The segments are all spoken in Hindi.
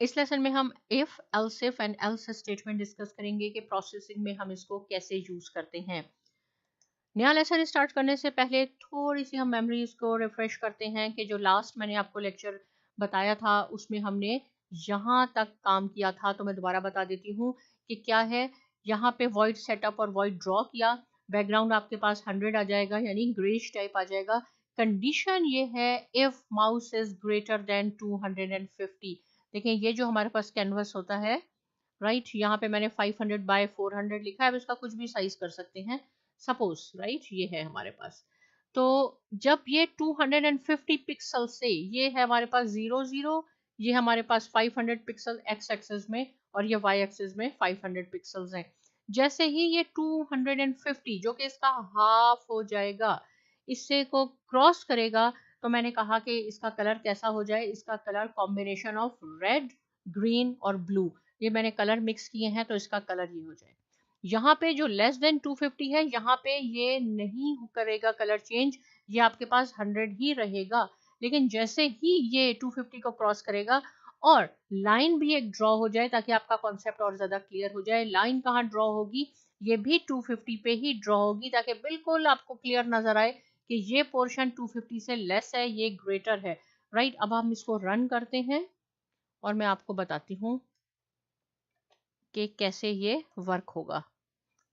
इस लेसन में हम if, else if and else statement discuss करेंगे कि प्रोसेसिंग में हम इसको कैसे यूज करते हैं। नया लेसन स्टार्ट करने से पहले थोड़ी सी हम मेमोरीज को रिफ्रेश करते हैं कि जो लास्ट मैंने आपको लेक्चर बताया था उसमें हमने यहाँ तक काम किया था। तो मैं दोबारा बता देती हूँ कि क्या है। यहाँ पे वॉइड सेटअप और वॉइड ड्रॉ किया, बैकग्राउंड आपके पास 100 आ जाएगा यानी ग्रेश टाइप आ जाएगा। कंडीशन ये है if mouse is greater than 250। देखिए ये जो हमारे पास कैनवस होता है, राइट, यहाँ पे मैंने 500 बाय 400 लिखा है। अब इसका कुछ भी साइज कर सकते हैं सपोज, राइट, ये है हमारे पास। तो जब ये 250 पिक्सल से, ये है हमारे पास 00, ये हमारे पास 500 पिक्सल एक्स एक्सिस में और ये वाई एक्सिस में 500 पिक्सल्स हैं। जैसे ही ये 250 जो कि इसका हाफ हो जाएगा, इससे को क्रॉस करेगा, तो मैंने कहा कि इसका कलर कैसा हो जाए। इसका colour combination of red, green और ब्लू, ये मैंने कलर मिक्स किए हैं तो इसका कलर ये हो जाए। यहाँ पे जो लेस देन 250 है, यहाँ पे ये नहीं करेगा कलर चेंज, ये आपके पास 100 ही रहेगा। लेकिन जैसे ही ये 250 को क्रॉस करेगा और लाइन भी एक ड्रॉ हो जाए, ताकि आपका कॉन्सेप्ट और ज्यादा क्लियर हो जाए। लाइन कहाँ ड्रॉ होगी, ये भी 250 पे ही ड्रॉ होगी, ताकि बिल्कुल आपको क्लियर नजर आए कि ये पोर्शन 250 से लेस है, ये ग्रेटर है, राइट। अब हम इसको रन करते हैं और मैं आपको बताती हूँ कि कैसे ये वर्क होगा।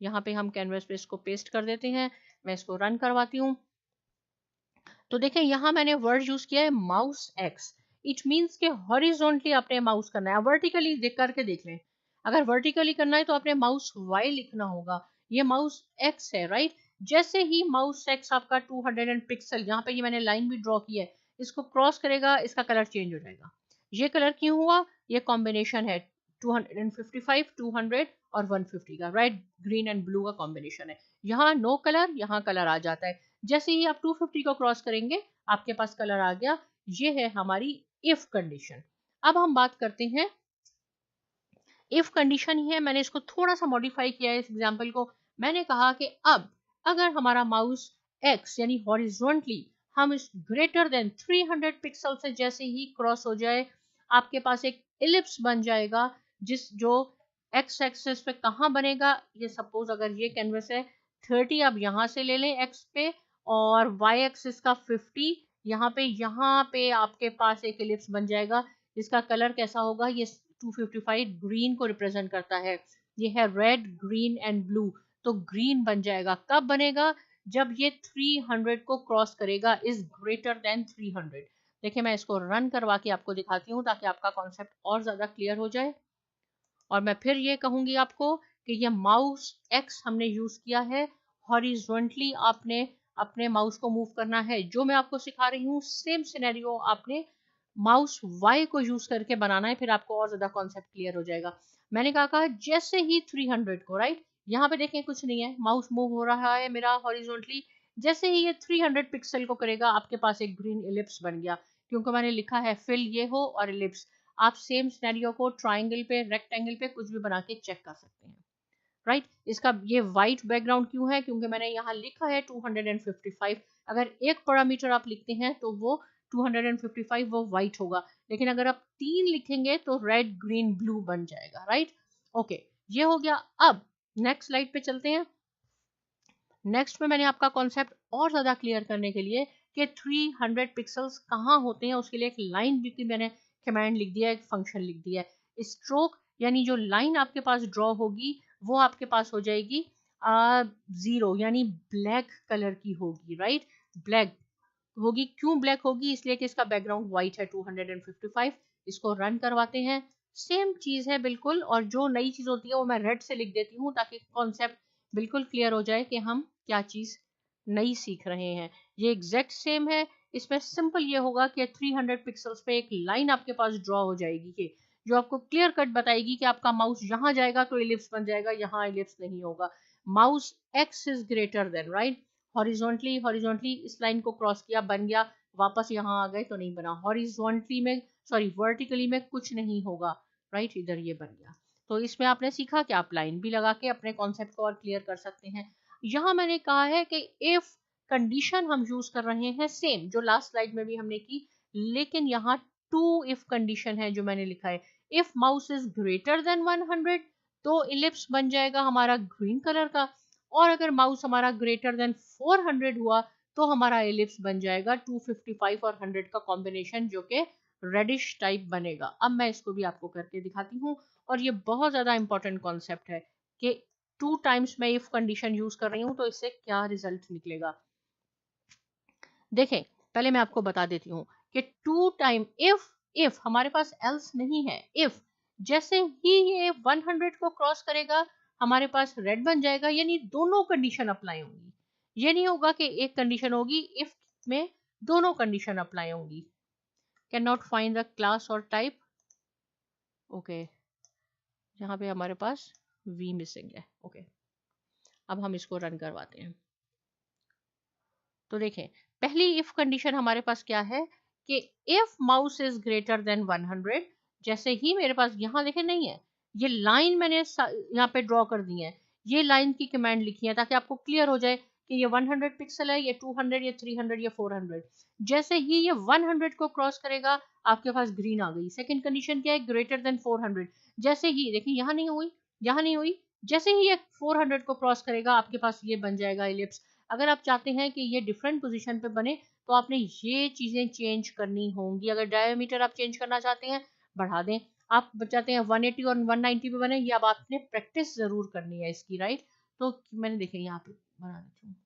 यहाँ पे हम कैनवस पे इसको पेस्ट कर देते हैं, मैं इसको रन करवाती हूँ। तो देखें यहाँ मैंने वर्ड यूज किया है माउस एक्स। इट मीन्स के हॉरिजॉन्टली आपने माउस करना है। वर्टिकली देख करके देख लें, अगर वर्टिकली करना है तो आपने माउस वाई लिखना होगा, ये माउस एक्स है, राइट। जैसे ही माउस एक्स आपका 200 पिक्सल, यहाँ पे ये मैंने लाइन भी ड्रॉ की है, इसको क्रॉस करेगा, इसका कलर चेंज हो जाएगा। ये कलर क्यों हुआ, ये कॉम्बिनेशन है 255, 200 और 150 का, राइट, ग्रीन एंड ब्लू का कॉम्बिनेशन है। यहाँ नो कलर, यहाँ कलर आ जाता है। जैसे ही आप 250 को क्रॉस करेंगे, आपके पास कलर आ गया। ये है हमारी इफ कंडीशन। अब हम बात करते हैं, इफ कंडीशन ही है, मैंने इसको थोड़ा सा मॉडिफाई किया है इस एग्जांपल को। मैंने कहा कि अब अगर हमारा माउस एक्स यानी हॉरिजॉन्टली हम इस ग्रेटर देन 300 पिक्सल से जैसे ही क्रॉस हो जाए, आपके पास एक इलिप्स बन जाएगा, जिस जो एक्स एक्सिस पे कहाँ बनेगा, ये सपोज अगर ये कैनवस है 30, आप यहाँ से ले लें एक्स पे, और वाई एक्सिस का 50, यहाँ पे आपके पास एक इलिप्स बन जाएगा। इसका कलर कैसा होगा, ये 255 ग्रीन को रिप्रेजेंट करता है, ये है रेड, ग्रीन एंड ब्लू। तो ग्रीन बन जाएगा, कब बनेगा, जब ये 300 को क्रॉस करेगा, इज ग्रेटर देन 300। देखिए मैं इसको रन करवा के आपको दिखाती हूँ ताकि आपका कॉन्सेप्ट और ज्यादा क्लियर हो जाए। और मैं फिर ये कहूंगी आपको कि ये माउस एक्स हमने यूज किया है, हॉरिजॉन्टली आपने अपने माउस को मूव करना है। जो मैं आपको सिखा रही हूँ सेम सिनेरियो आपने माउस वाई को यूज करके बनाना है, फिर आपको और ज्यादा कॉन्सेप्ट क्लियर हो जाएगा। मैंने कहा जैसे ही 300 को, राइट, यहाँ पे देखें कुछ नहीं है, माउस मूव हो रहा है मेरा हॉरिजॉन्टली। जैसे ही ये 300 पिक्सल को करेगा, आपके पास एक ग्रीन इलिप्स बन गया, क्योंकि मैंने लिखा है फिल ये हो और इलिप्स। आप सेम सिनेरियो को ट्राइंगल पे, रेक्टेंगल पे कुछ भी बना के चेक कर सकते हैं, राइट। इसका ये वाइट बैकग्राउंड क्यों है, क्योंकि मैंने यहाँ लिखा है 255। अगर एक पैरामीटर आप लिखते हैं तो वो 255 वो वाइट होगा, लेकिन अगर आप 3 लिखेंगे तो रेड, ग्रीन, ब्लू बन जाएगा, राइट। ओके, ये हो गया। अब नेक्स्ट स्लाइड पे चलते हैं। नेक्स्ट में मैंने आपका कॉन्सेप्ट और ज्यादा क्लियर करने के लिए कि 300 पिक्सल्स कहाँ होते हैं, उसके लिए एक लाइन भी मैंने कमांड लिख दिया है, एक फंक्शन लिख दिया है। स्ट्रोक यानी जो लाइन आपके पास ड्रॉ होगी वो आपके पास हो जाएगी 0 यानी ब्लैक कलर की होगी, राइट। ब्लैक होगी, क्यों ब्लैक होगी, इसलिए कि इसका बैकग्राउंड व्हाइट है 255। इसको रन करवाते हैं, सेम चीज है बिल्कुल। और जो नई चीज होती है वो मैं रेड से लिख देती हूँ ताकि कॉन्सेप्ट बिल्कुल क्लियर हो जाए कि हम क्या चीज नई सीख रहे हैं। ये एग्जैक्ट सेम है। इसमें सिंपल ये होगा कि 300 पिक्सल्स पे एक लाइन आपके पास ड्रॉ हो जाएगी कि जो आपको क्लियर कट बताएगी कि आपका माउस यहाँ जाएगा तो इलिप्स बन जाएगा, यहाँ इलिप्स नहीं होगा। Mouse x is greater than, right. Horizontally इस लाइन को क्रॉस किया, बन गया, वापस यहाँ आ गए तो नहीं बना। हॉरिजॉन्टली में, सॉरी, वर्टिकली में कुछ नहीं होगा, राइट, इधर ये बन गया। तो इसमें आपने सीखा कि आप लाइन भी लगा के अपने कॉन्सेप्ट को और क्लियर कर सकते हैं। यहाँ मैंने कहा है कि इफ कंडीशन हम यूज कर रहे हैं सेम जो लास्ट स्लाइड में भी हमने की, लेकिन यहाँ टू इफ कंडीशन है जो मैंने लिखा है। If mouse is greater than 100 तो इलिप्स बन जाएगा हमारा ग्रीन कलर का, और अगर माउस हमारा ग्रेटर देन 400 हुआ तो हमारा इलिप्स बन जाएगा 255 और 100 का कॉम्बिनेशन, जो कि रेडिश टाइप बनेगा। अब मैं इसको भी आपको करके दिखाती हूँ, और ये बहुत ज्यादा इंपॉर्टेंट कॉन्सेप्ट है कि 2 टाइम्स मैं इफ कंडीशन यूज कर रही हूँ तो इससे क्या रिजल्ट निकलेगा। देखें, पहले मैं आपको बता देती हूँ कि 2 टाइम इफ हमारे पास एल्स नहीं है, इफ जैसे ही ये 100 को क्रॉस करेगा हमारे पास रेड बन जाएगा, यानी दोनों कंडीशन अप्लाई होंगी। ये नहीं होगा कि एक कंडीशन होगी, इफ में दोनों कंडीशन अप्लाई होंगी। Can not find the class और टाइप, ओके, यहाँ पे हमारे पास वी मिसिंग है। ओके, अब हम इसको रन करवाते हैं। तो देखें, पहली इफ कंडीशन हमारे पास क्या है कि if mouse is greater than 100, जैसे ही मेरे पास यहाँ देखें नहीं है, ये लाइन मैंने यहाँ पे ड्रॉ कर दी है, ये लाइन की कमांड लिखी है ताकि आपको क्लियर हो जाए कि ये 100 पिक्सल है, ये 200, ये 300, ये 400। जैसे ही ये 100 को क्रॉस करेगा आपके पास ग्रीन आ गई। सेकंड कंडीशन क्या है, ग्रेटर देन 400। जैसे ही देखिए यहाँ नहीं हुई, यहाँ नहीं हुई, जैसे ही ये 400 को क्रॉस करेगा आपके पास ये बन जाएगा इलिप्स। अगर आप चाहते हैं कि ये डिफरेंट पोजीशन पे बने तो आपने ये चीजें चेंज करनी होंगी। अगर डायमीटर आप चेंज करना चाहते हैं बढ़ा दें, आप चाहते हैं 180 और 190 पे बने, ये अब आपने प्रैक्टिस जरूर करनी है इसकी, राइट। तो मैंने देखे यहाँ पे बना देती हूँ।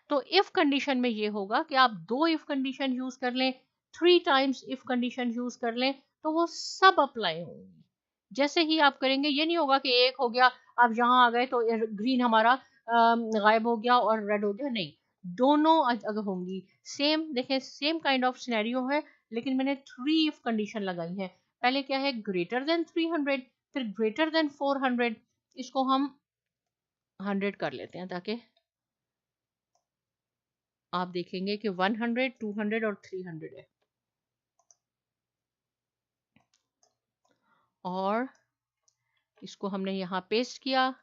तो इफ कंडीशन में ये होगा कि आप 2 इफ कंडीशन यूज कर लें, 3 टाइम्स इफ कंडीशन यूज कर लें, तो वो सब अप्लाई होंगी। जैसे ही आप करेंगे ये नहीं होगा कि एक हो गया आप यहाँ आ गए तो ग्रीन हमारा गायब हो गया और रेड हो गया, नहीं, दोनों अगर होंगी। सेम देखें, सेम काइंड ऑफ सिनेरियो है, लेकिन मैंने 3 इफ कंडीशन लगाई है। पहले क्या है, ग्रेटर देन 300, फिर ग्रेटर देन 400, इसको हम 100 कर लेते हैं ताकि आप देखेंगे कि 100, 200 और 300 है। और इसको हमने यहाँ पेस्ट किया,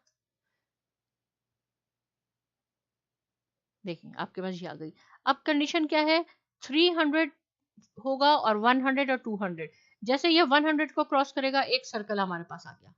देखिए आपके पास ये आ गई। अब कंडीशन क्या है, 300 होगा और 100 और 200। जैसे ये 100 को क्रॉस करेगा एक सर्कल हमारे पास आ गया,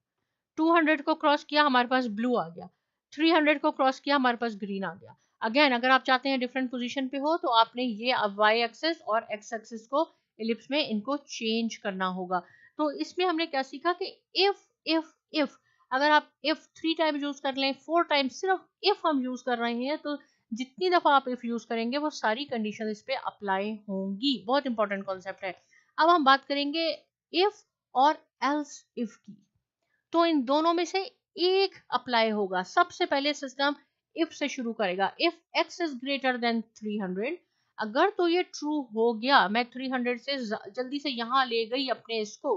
200 को क्रॉस किया हमारे पास ब्लू आ गया, 300 को क्रॉस किया हमारे पास ग्रीन आ गया। अगेन अगर आप चाहते हैं डिफरेंट पोजीशन पे हो तो आपने ये वाई एक्सेस और एक्स एक्सेस को इलिप्स में इनको चेंज करना होगा। तो इसमें हमने क्या सीखा कि इफ अगर आप इफ 3 टाइम यूज कर लें, 4 टाइम सिर्फ इफ हम यूज कर रहे हैं, तो जितनी दफा आप इफ यूज करेंगे वो सारी कंडीशन इस पे अप्लाई होंगी। बहुत इंपॉर्टेंट कॉन्सेप्ट है। अब हम बात करेंगे इफ और एल्स इफ की। तो इन दोनों में से एक अप्लाई होगा। सबसे पहले सिस्टम इफ से शुरू करेगा, if x is greater than 300। अगर तो ये ट्रू हो गया, मैं 300 से जल्दी से यहाँ ले गई अपने इसको,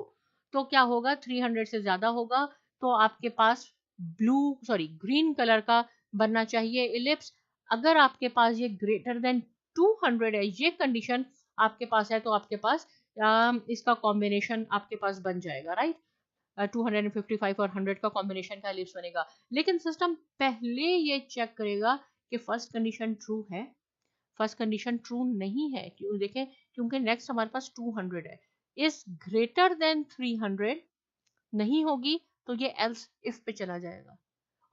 तो क्या होगा, 300 से ज्यादा होगा तो आपके पास ग्रीन कलर का बनना चाहिए इलिप्स। अगर आपके पास ये ग्रेटर देन 200 है, ये कंडीशन आपके पास है, तो आपके पास इसका कॉम्बिनेशन आपके पास बन जाएगा, राइट। 255 और 100 का कॉम्बिनेशन का इलिप्स बनेगा। लेकिन सिस्टम पहले ये चेक करेगा कि फर्स्ट कंडीशन ट्रू है। फर्स्ट कंडीशन ट्रू नहीं है, क्यों देखें, क्योंकि नेक्स्ट हमारे पास 200 है। इस ग्रेटर देन 300 नहीं होगी तो ये एल्स इफ पे चला जाएगा,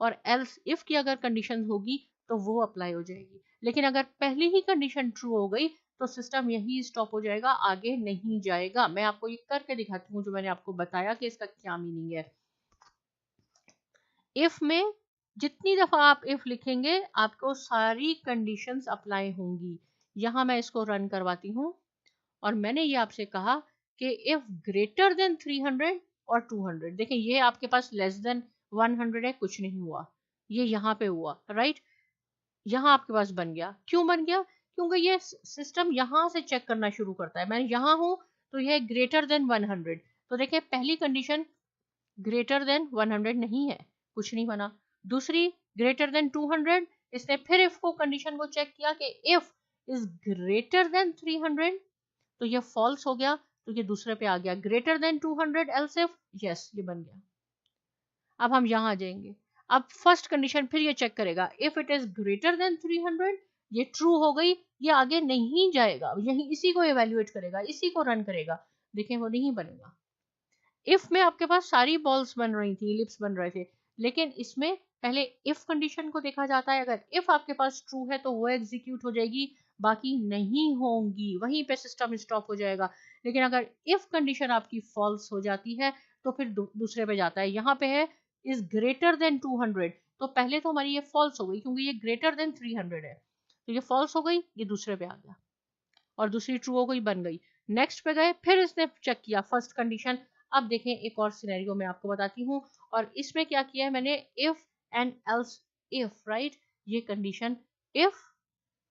और एल्स इफ की अगर कंडीशन होगी तो वो अप्लाई हो जाएगी। लेकिन अगर पहली ही कंडीशन ट्रू हो गई तो सिस्टम यही स्टॉप हो जाएगा, आगे नहीं जाएगा। मैं आपको ये करके दिखाती हूँ जो मैंने आपको बताया कि इसका क्या मीनिंग है। इफ में जितनी दफा आप इफ लिखेंगे आपको सारी कंडीशंस अप्लाई होंगी। यहां मैं इसको रन करवाती हूँ, और मैंने ये आपसे कहा कि इफ ग्रेटर देन 300 और 200, देखें ये आपके पास लेस देन 100 है, कुछ नहीं हुआ, ये यहाँ पे हुआ, राइट। यहाँ आपके पास बन गया, क्यों बन गया, क्योंकि ये सिस्टम यहाँ से चेक करना शुरू करता है। मैं यहाँ हूँ तो यह ग्रेटर देन 100, तो देखें पहली कंडीशन ग्रेटर देन 100 नहीं है, कुछ नहीं बना। दूसरी ग्रेटर देन 200, इसने फिर इफ को कंडीशन को चेक किया कि इफ इज ग्रेटर देन 300, तो ये फॉल्स हो गया, तो ये दूसरे पे आ गया, greater than 200 else if, yes ये बन गया। अब हम यहाँ आ जाएंगे, अब फर्स्ट कंडीशन फिर ये चेक करेगा, if it is greater than 300, ये ट्रू हो गई, ये आगे नहीं जाएगा, यही इसी को एवेल्युएट करेगा, इसी को रन करेगा। देखिए वो नहीं बनेगा। इफ में आपके पास सारी बॉल्स बन रही थी, इलिप्स बन रहे थे, लेकिन इसमें पहले इफ कंडीशन को देखा जाता है। अगर इफ आपके पास ट्रू है तो वो एग्जीक्यूट हो जाएगी, बाकी नहीं होंगी, वहीं पे सिस्टम स्टॉप हो जाएगा। लेकिन अगर इफ कंडीशन आपकी फॉल्स हो जाती है तो फिर दूसरे पे जाता है। यहाँ पे है इज ग्रेटर देन 200, तो पहले तो हमारी ये फॉल्स हो गई क्योंकि ये ग्रेटर देन 300 है, तो ये फॉल्स हो गई, ये दूसरे पे आ गया, और दूसरी ट्रू हो गई, बन गई। नेक्स्ट पे गए, फिर इसने चेक किया फर्स्ट कंडीशन। अब देखें एक और सिनेरियो मैं आपको बताती हूँ, और इसमें क्या किया है मैंने, if and else if, right. ये कंडीशन इफ,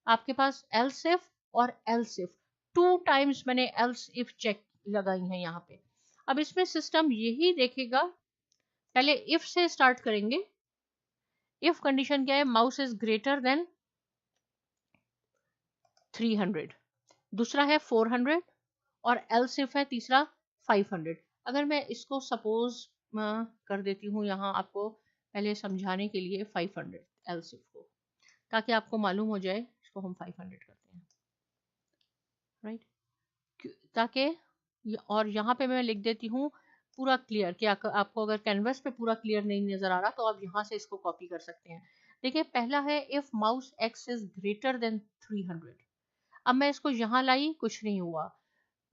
आपके पास एल्स इफ और एल्स इफ, 2 टाइम्स मैंने एल्स इफ चेक लगाई है यहाँ पे। अब इसमें सिस्टम यही देखेगा, पहले इफ से स्टार्ट करेंगे। इफ कंडीशन क्या है, माउस इज ग्रेटर देन 300, दूसरा है 400, और एल्स इफ है तीसरा 500। अगर मैं इसको सपोज कर देती हूँ यहाँ आपको पहले समझाने के लिए 500 एल्स इफ को, ताकि आपको मालूम हो जाए, इसको हम 500 करते हैं, राइट। ताकि और यहाँ पे मैं लिख देती हूँ पूरा क्लियर, कि आपको अगर कैनवस पे पूरा क्लियर नहीं नजर आ रहा तो आप यहाँ से इसको कॉपी कर सकते हैं। देखिए पहला है if mouse x is greater than 300। अब मैं इसको यहाँ लाई, कुछ नहीं हुआ,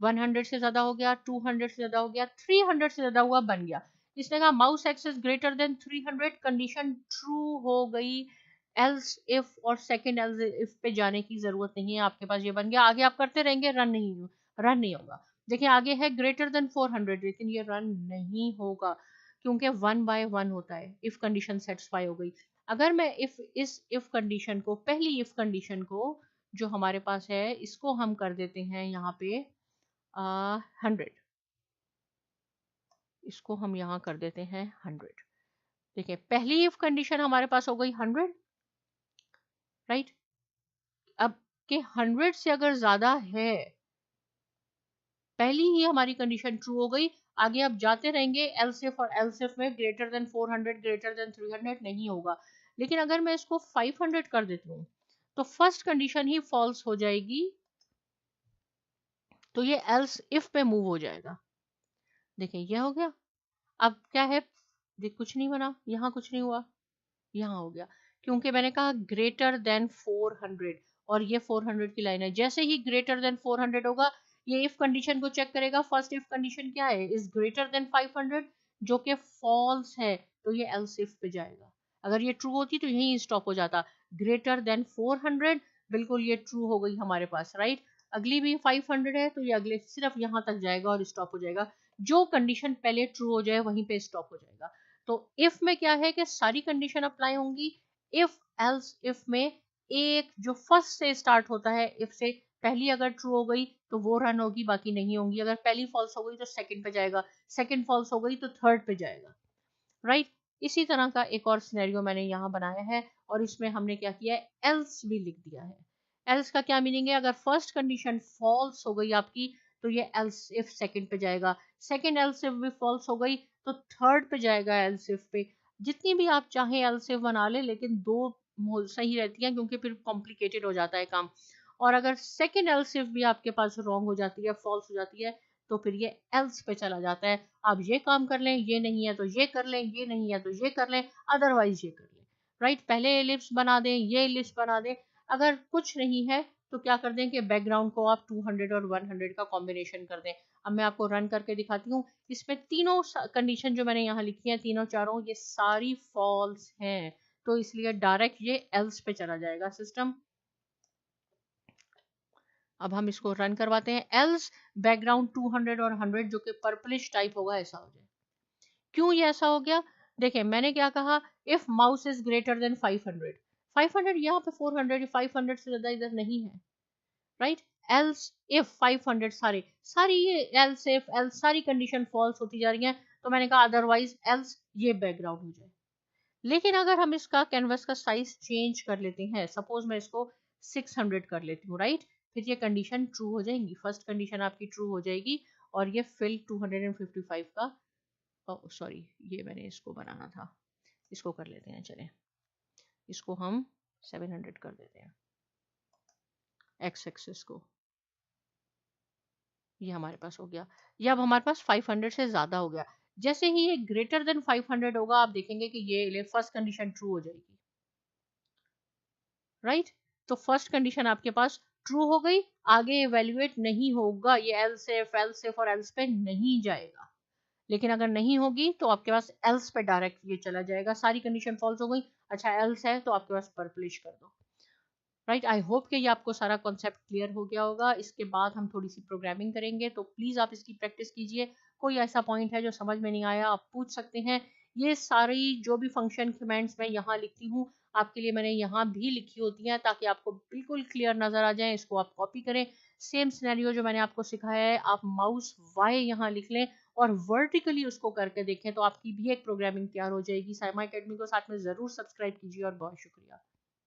100 से ज्यादा हो गया, 200 से ज्यादा हो गया, 300 से ज्यादा हुआ, बन गया। इसने कहा mouse x is greater than 300, condition true हो गई। एल्स इफ और सेकंड एल्स इफ पे जाने की जरूरत नहीं है, आपके पास ये बन गया। आगे आप करते रहेंगे, रन नहीं होगा। देखिए आगे है ग्रेटर देन 400, लेकिन ये रन नहीं होगा क्योंकि 1 बाय 1 होता है। इफ कंडीशन सेटिस्फाई हो गई। अगर मैं इफ कंडीशन को, पहली इफ कंडीशन को जो हमारे पास है, इसको हम कर देते हैं यहाँ पे 100, इसको हम यहाँ कर देते हैं 100। देखिए पहली इफ कंडीशन हमारे पास हो गई 100, राइट। अब के 100 से अगर ज्यादा है, पहली ही हमारी कंडीशन ट्रू हो गई। आगे आप जाते रहेंगे एल्स इफ, और एल्स इफ में ग्रेटर देन 400 ग्रेटर देन 300 नहीं होगा। लेकिन अगर मैं इसको 500 कर देती हूँ तो फर्स्ट कंडीशन ही फॉल्स हो जाएगी, तो ये एल्स इफ पे मूव हो जाएगा। देखिए ये हो गया। अब क्या है, देख कुछ नहीं बना, यहाँ कुछ नहीं हुआ, यहाँ हो गया, क्योंकि मैंने कहा ग्रेटर देन 400, और ये 400 की लाइन है। जैसे ही ग्रेटर देन 400 होगा, ये इफ कंडीशन को चेक करेगा। फर्स्ट इफ कंडीशन क्या है, इज ग्रेटर देन 500, जो कि फॉल्स है, तो ये एल्स इफ पे जाएगा। अगर ये ट्रू होती तो यहीं स्टॉप हो जाता। ग्रेटर देन 400, बिल्कुल ये ट्रू हो गई हमारे पास, राइट। अगली भी 500 है, तो ये अगले सिर्फ यहाँ तक जाएगा और स्टॉप हो जाएगा। जो कंडीशन पहले ट्रू हो जाए वहीं पे स्टॉप हो जाएगा। तो इफ में क्या है कि सारी कंडीशन अप्लाई होंगी। इफ एल्स इफ में एक जो फर्स्ट से स्टार्ट होता है, इफ से पहली अगर ट्रू हो गई तो वो रन होगी, बाकी नहीं होंगी। अगर पहली फॉल्स हो गई तो सेकंड पे जाएगा, सेकंड फॉल्स हो गई तो थर्ड पे जाएगा, राइट। इसी तरह का एक और सिनेरियो मैंने यहाँ बनाया है, और इसमें हमने क्या किया है, एल्स भी लिख दिया है। एल्स का क्या मीनिंग है, अगर फर्स्ट कंडीशन फॉल्स हो गई आपकी तो ये एल्स इफ सेकंड पे जाएगा, सेकंड एल्स इफ भी फॉल्स हो गई तो थर्ड पे जाएगा एल्स इफ पे। जितनी भी आप चाहें एल्स इफ बना ले, लेकिन दो सही रहती हैं क्योंकि फिर कॉम्प्लिकेटेड हो जाता है काम। और अगर सेकंड एल्स इफ भी आपके पास रॉन्ग हो जाती है, फॉल्स हो जाती है, तो फिर ये एल्स पे चला जाता है। आप ये काम कर लें, ये नहीं है तो ये कर लें, ये नहीं है तो ये कर लें, अदरवाइज ये कर लें, राइट। पहले एलिप्स बना दें, ये एलिप्स बना दें। अगर कुछ नहीं है तो क्या कर दें कि बैकग्राउंड को आप 200 और 100 का कॉम्बिनेशन कर दें। अब मैं आपको रन करके दिखाती हूँ। इसमें तीनों कंडीशन जो मैंने यहाँ लिखी है, तीनों चारों, ये सारी फॉल्स हैं, तो इसलिए डायरेक्ट ये एल्स पे चला जाएगा सिस्टम। अब हम इसको रन करवाते हैं। एल्स बैकग्राउंड 200 और 100 जो कि पर्पलिश टाइप होगा, ऐसा हो जाए। क्यों ये ऐसा हो गया, देखिए मैंने क्या कहा, if mouse is greater than 500, 500 यहाँ पे 400, 500 से ज्यादा इधर नहीं है, राइट। एल्स इफ 500, सारी ये एल्स इफ एल्स सारी कंडीशन फॉल्स होती जा रही हैं, तो मैंने कहा अदरवाइज एल्स ये बैकग्राउंड हो जाए। लेकिन अगर हम इसका कैनवस का साइज चेंज कर लेते हैं, सपोज मैं इसको 600 कर लेती हूँ, राइट, फिर ये कंडीशन ट्रू हो जाएंगी, फर्स्ट कंडीशन आपकी ट्रू हो जाएगी, और ये फिल 255 का, सॉरी ये मैंने इसको बनाना था, इसको कर लेते हैं, चलें इसको हम 700 कर देते हैं, एक्स एक्सिस को, ये हमारे पास हो गया। ये अब हमारे पास 500 से ज़्यादा हो गया। जैसे ही ये ग्रेटर देन 500 होगा, आप देखेंगे कि ये फर्स्ट कंडीशन ट्रू हो जाएगी, राइट। तो फर्स्ट कंडीशन आपके पास ट्रू हो गई, आगे इवेल्युएट नहीं होगा, ये एल्स इफ और एल्स पे नहीं जाएगा। लेकिन अगर नहीं होगी तो आपके पास एल्स पे डायरेक्ट ये चला जाएगा, सारी कंडीशन फॉल्स हो गई। अच्छा एल्स है तो आपके पास पर्पलिश कर दो, राइट। आई होप कि ये आपको सारा कॉन्सेप्ट क्लियर हो गया होगा। इसके बाद हम थोड़ी सी प्रोग्रामिंग करेंगे, तो प्लीज़ आप इसकी प्रैक्टिस कीजिए। कोई ऐसा पॉइंट है जो समझ में नहीं आया, आप पूछ सकते हैं। ये सारी जो भी फंक्शन कमेंट्स मैं यहाँ लिखती हूँ, आपके लिए मैंने यहाँ भी लिखी होती हैं, ताकि आपको बिल्कुल क्लियर नज़र आ जाए। इसको आप कॉपी करें। सेम सिनेरियो जो मैंने आपको सिखाया है, आप माउस वाई यहाँ लिख लें और वर्टिकली उसको करके देखें, तो आपकी भी एक प्रोग्रामिंग तैयार हो जाएगी। साइमा अकेडमी को साथ में ज़रूर सब्सक्राइब कीजिए और बहुत शुक्रिया।